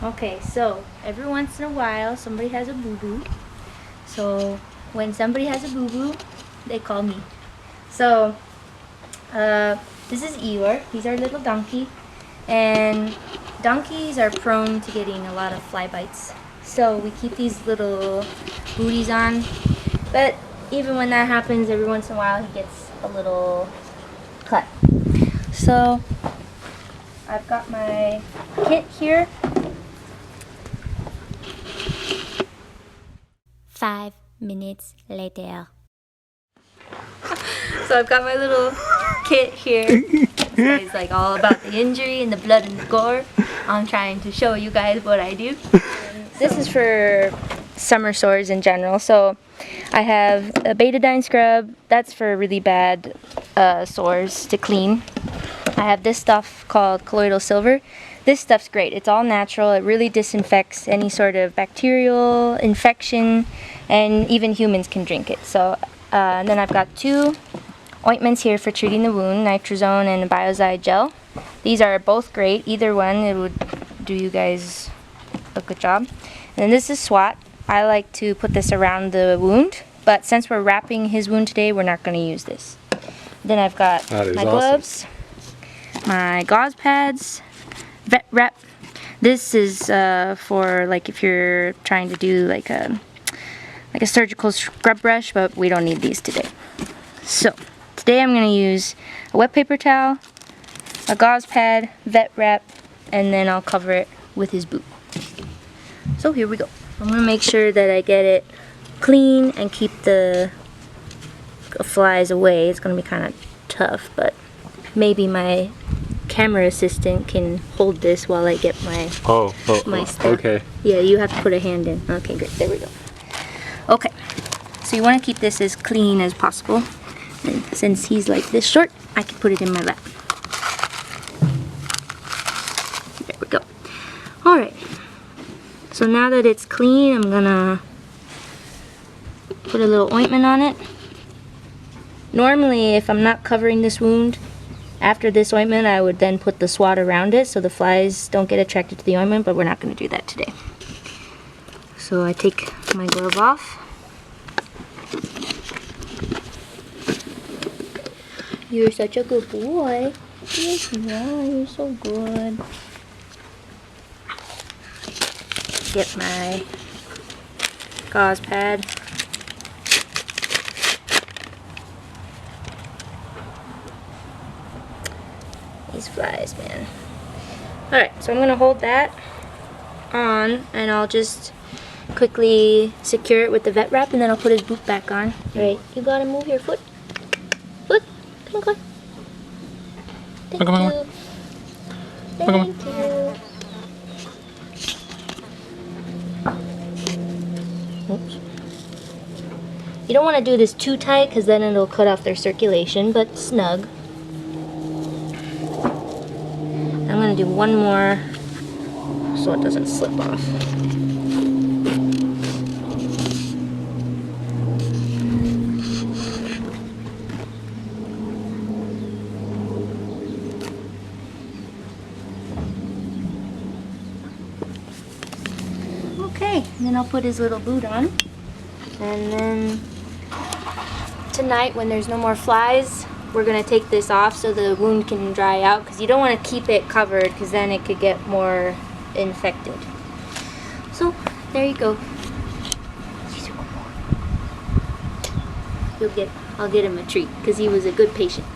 Okay, so every once in a while somebody has a boo-boo. So when somebody has a boo-boo, they call me. So this is Eeyore. He's our little donkey. And donkeys are prone to getting a lot of fly bites. So we keep these little booties on. But even when that happens, every once in a while he gets a little cut. So I've got my kit here. 5 minutes later. So I've got my little kit here. This guy's like all about the injury and the blood and the gore. I'm trying to show you guys what I do. This is for summer sores in general. So I have a betadine scrub. That's for really bad sores to clean. I have this stuff called colloidal silver. This stuff's great. It's all natural. It really disinfects any sort of bacterial infection, and even humans can drink it. So and then I've got 2 ointments here for treating the wound, nitrazone and a biozide gel. These are both great. Either one, it would do you guys a good job. And then this is SWAT. I like to put this around the wound, but since we're wrapping his wound today, we're not going to use this. Then I've got my gloves, my gauze pads, vet wrap. This is for like if you're trying to do like a surgical scrub brush, but we don't need these today. So today I'm going to use a wet paper towel, a gauze pad, vet wrap, and then I'll cover it with his boot. So here we go. I'm going to make sure that I get it clean and keep the flies away. It's going to be kind of tough, but maybe my camera assistant can hold this while I get my my stuff. Okay. Yeah, you have to put a hand in. Okay, great. There we go. Okay, so you want to keep this as clean as possible. And since he's like this short, I can put it in my lap. There we go. Alright, so now that it's clean, I'm gonna put a little ointment on it. Normally, if I'm not covering this wound, after this ointment, I would then put the SWAT around it so the flies don't get attracted to the ointment, but we're not going to do that today. So I take my glove off. You're such a good boy. Yes, you are. You're so good. Get my gauze pad. These flies, man. Alright, so I'm going to hold that on and I'll just quickly secure it with the vet wrap and then I'll put his boot back on. Alright, you gotta move your foot. Foot, come on, come on. Thank you. Thank you. Oops. You don't want to do this too tight because then it'll cut off their circulation, but snug. I'm going to do one more so it doesn't slip off. Okay, and then I'll put his little boot on. And then tonight when there's no more flies, we're going to take this off so the wound can dry out, because you don't want to keep it covered because then it could get more infected. So there you go. I'll get him a treat because he was a good patient.